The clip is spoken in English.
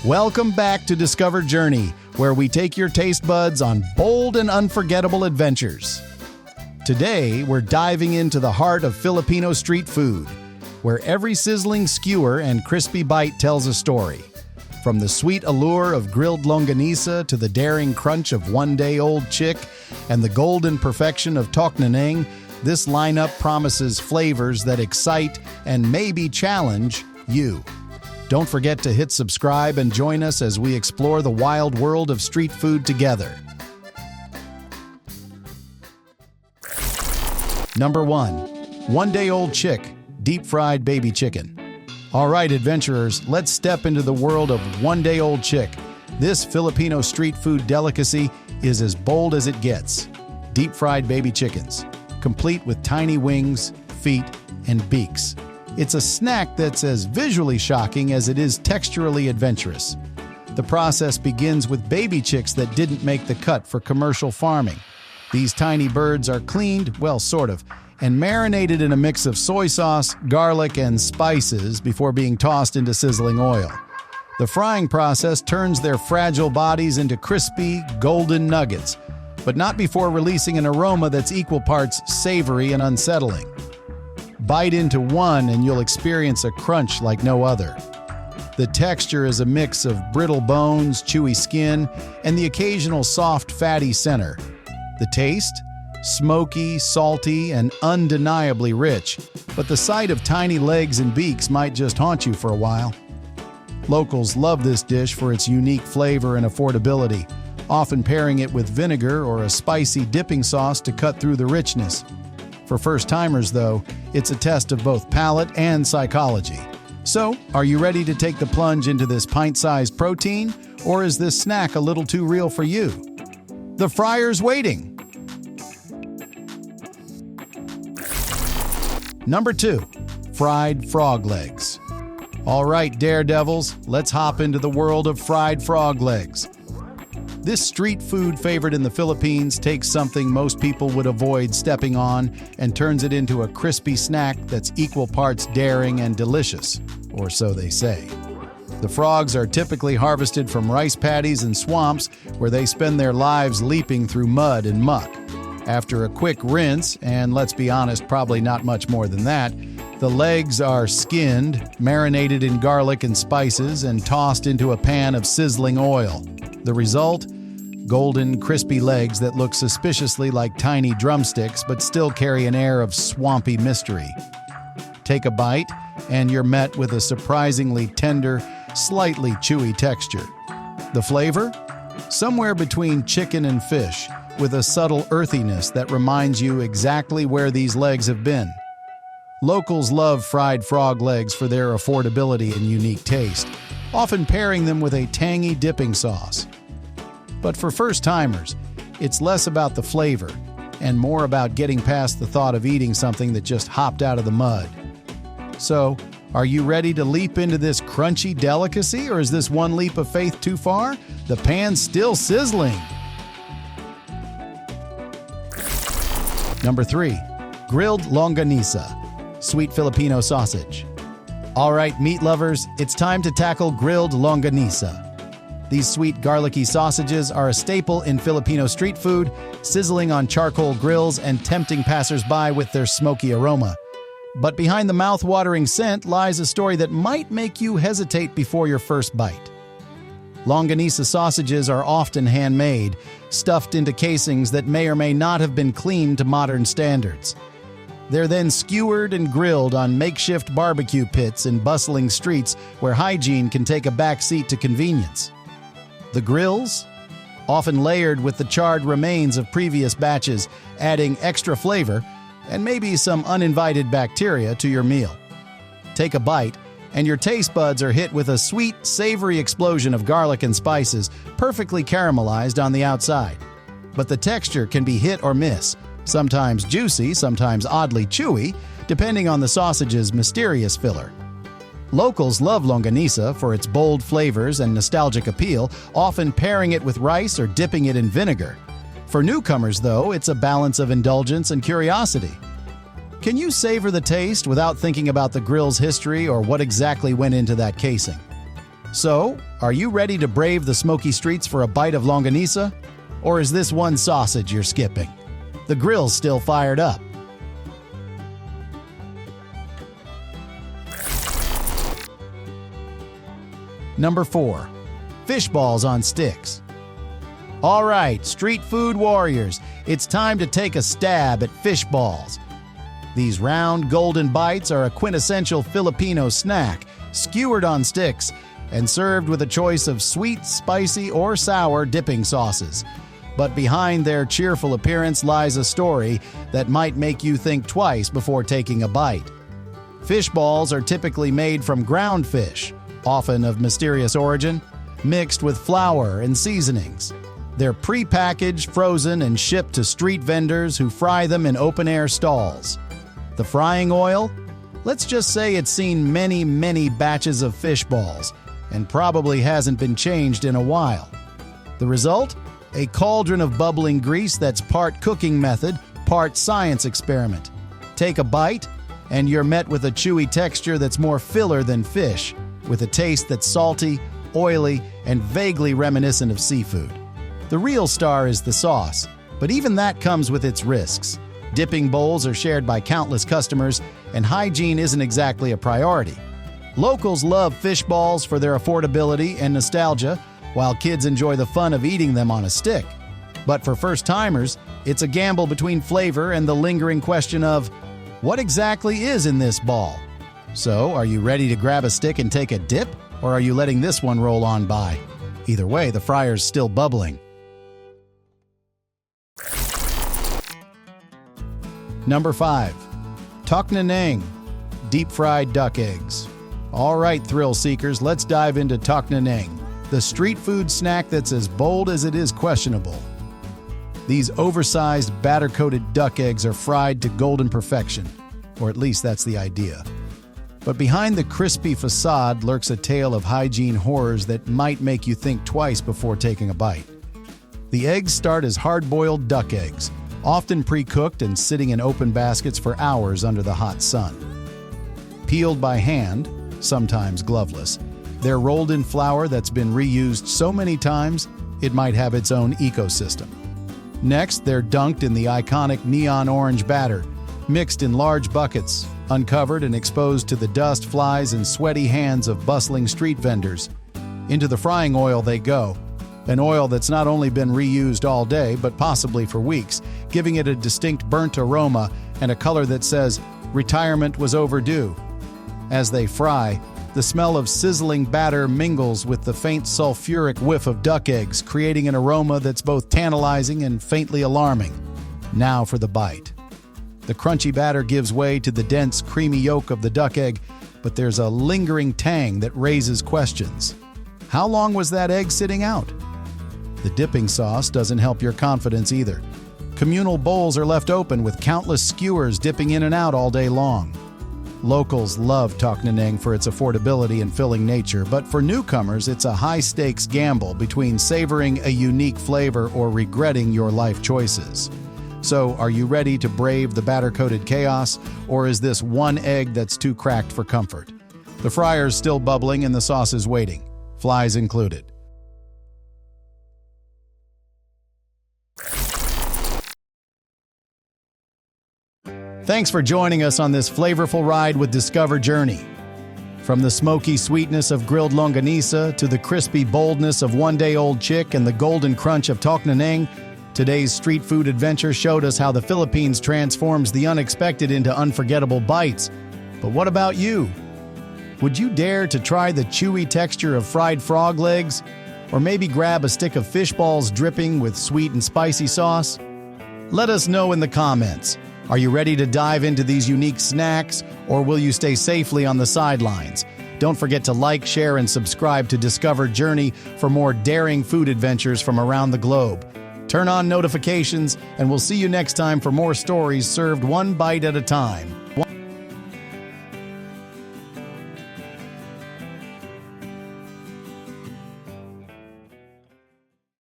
Welcome back to Discover Journey, where we take your taste buds on bold and unforgettable adventures. Today, we're diving into the heart of Filipino street food, where every sizzling skewer and crispy bite tells a story. From the sweet allure of grilled longanisa to the daring crunch of one-day-old chick and the golden perfection of tokneneng, this lineup promises flavors that excite and maybe challenge you. Don't forget to hit subscribe and join us as we explore the wild world of street food together. Number 1. One-day-old chick, deep-fried baby chicken. All right, adventurers, let's step into the world of one-day-old chick. This Filipino street food delicacy is as bold as it gets. Deep-fried baby chickens, complete with tiny wings, feet, and beaks. It's a snack that's as visually shocking as it is texturally adventurous. The process begins with baby chicks that didn't make the cut for commercial farming. These tiny birds are cleaned, well, sort of, and marinated in a mix of soy sauce, garlic, and spices before being tossed into sizzling oil. The frying process turns their fragile bodies into crispy, golden nuggets, but not before releasing an aroma that's equal parts savory and unsettling. Bite into one and you'll experience a crunch like no other. The texture is a mix of brittle bones, chewy skin, and the occasional soft, fatty center. The taste? Smoky, salty, and undeniably rich, but the sight of tiny legs and beaks might just haunt you for a while. Locals love this dish for its unique flavor and affordability, often pairing it with vinegar or a spicy dipping sauce to cut through the richness. For first-timers, though, it's a test of both palate and psychology. So, are you ready to take the plunge into this pint-sized protein, or is this snack a little too real for you? The fryer's waiting! Number 2. Fried frog legs. All right, daredevils, let's hop into the world of fried frog legs. This street food favorite in the Philippines takes something most people would avoid stepping on and turns it into a crispy snack that's equal parts daring and delicious, or so they say. The frogs are typically harvested from rice paddies and swamps where they spend their lives leaping through mud and muck. After a quick rinse, and let's be honest, probably not much more than that, the legs are skinned, marinated in garlic and spices, and tossed into a pan of sizzling oil. The result? Golden, crispy legs that look suspiciously like tiny drumsticks but still carry an air of swampy mystery. Take a bite, and you're met with a surprisingly tender, slightly chewy texture. The flavor? Somewhere between chicken and fish, with a subtle earthiness that reminds you exactly where these legs have been. Locals love fried frog legs for their affordability and unique taste, often pairing them with a tangy dipping sauce. But for first-timers, it's less about the flavor and more about getting past the thought of eating something that just hopped out of the mud. So, are you ready to leap into this crunchy delicacy, or is this one leap of faith too far? The pan's still sizzling! Number 3. Grilled longanisa, sweet Filipino sausage. All right, meat lovers, it's time to tackle grilled longanisa. These sweet garlicky sausages are a staple in Filipino street food, sizzling on charcoal grills and tempting passers-by with their smoky aroma. But behind the mouth-watering scent lies a story that might make you hesitate before your first bite. Longanisa sausages are often handmade, stuffed into casings that may or may not have been cleaned to modern standards. They're then skewered and grilled on makeshift barbecue pits in bustling streets where hygiene can take a back seat to convenience. The grills? Often layered with the charred remains of previous batches, adding extra flavor and maybe some uninvited bacteria to your meal. Take a bite, and your taste buds are hit with a sweet, savory explosion of garlic and spices, perfectly caramelized on the outside. But the texture can be hit or miss, sometimes juicy, sometimes oddly chewy, depending on the sausage's mysterious filler. Locals love longanisa for its bold flavors and nostalgic appeal, often pairing it with rice or dipping it in vinegar. For newcomers, though, it's a balance of indulgence and curiosity. Can you savor the taste without thinking about the grill's history or what exactly went into that casing? So, are you ready to brave the smoky streets for a bite of longanisa? Or is this one sausage you're skipping? The grill's still fired up. Number 4. Fishballs on sticks. All right, street food warriors, it's time to take a stab at fishballs. These round, golden bites are a quintessential Filipino snack, skewered on sticks and served with a choice of sweet, spicy, or sour dipping sauces. But behind their cheerful appearance lies a story that might make you think twice before taking a bite. Fishballs are typically made from ground fish, often of mysterious origin, mixed with flour and seasonings. They're pre-packaged, frozen, and shipped to street vendors who fry them in open-air stalls. The frying oil? Let's just say it's seen many, many batches of fish balls and probably hasn't been changed in a while. The result? A cauldron of bubbling grease that's part cooking method, part science experiment. Take a bite, and you're met with a chewy texture that's more filler than fish, with a taste that's salty, oily, and vaguely reminiscent of seafood. The real star is the sauce, but even that comes with its risks. Dipping bowls are shared by countless customers, and hygiene isn't exactly a priority. Locals love fish balls for their affordability and nostalgia, while kids enjoy the fun of eating them on a stick. But for first-timers, it's a gamble between flavor and the lingering question of, what exactly is in this ball? So, are you ready to grab a stick and take a dip, or are you letting this one roll on by? Either way, the fryer's still bubbling. Number 5. Toknaneng, deep-fried duck eggs. All right, thrill seekers, let's dive into toknaneng, the street food snack that's as bold as it is questionable. These oversized, batter-coated duck eggs are fried to golden perfection, or at least that's the idea. But behind the crispy facade lurks a tale of hygiene horrors that might make you think twice before taking a bite. The eggs start as hard-boiled duck eggs, often pre-cooked and sitting in open baskets for hours under the hot sun. Peeled by hand, sometimes gloveless, they're rolled in flour that's been reused so many times it might have its own ecosystem. Next, they're dunked in the iconic neon orange batter, mixed in large buckets, uncovered and exposed to the dust, flies, and sweaty hands of bustling street vendors. Into the frying oil they go, an oil that's not only been reused all day, but possibly for weeks, giving it a distinct burnt aroma and a color that says, retirement was overdue. As they fry, the smell of sizzling batter mingles with the faint sulfuric whiff of duck eggs, creating an aroma that's both tantalizing and faintly alarming. Now for the bite. The crunchy batter gives way to the dense, creamy yolk of the duck egg, but there's a lingering tang that raises questions. How long was that egg sitting out? The dipping sauce doesn't help your confidence either. Communal bowls are left open with countless skewers dipping in and out all day long. Locals love toknaneng for its affordability and filling nature, but for newcomers, it's a high-stakes gamble between savoring a unique flavor or regretting your life choices. So, are you ready to brave the batter-coated chaos, or is this one egg that's too cracked for comfort? The fryer's still bubbling and the sauce is waiting, flies included. Thanks for joining us on this flavorful ride with Discover Journey. From the smoky sweetness of grilled longanisa to the crispy boldness of one-day-old chick and the golden crunch of toknaneng, today's street food adventure showed us how the Philippines transforms the unexpected into unforgettable bites. But what about you? Would you dare to try the chewy texture of fried frog legs? Or maybe grab a stick of fish balls dripping with sweet and spicy sauce? Let us know in the comments. Are you ready to dive into these unique snacks, or will you stay safely on the sidelines? Don't forget to like, share, and subscribe to Discover Journey for more daring food adventures from around the globe. Turn on notifications, and we'll see you next time for more stories served one bite at a time.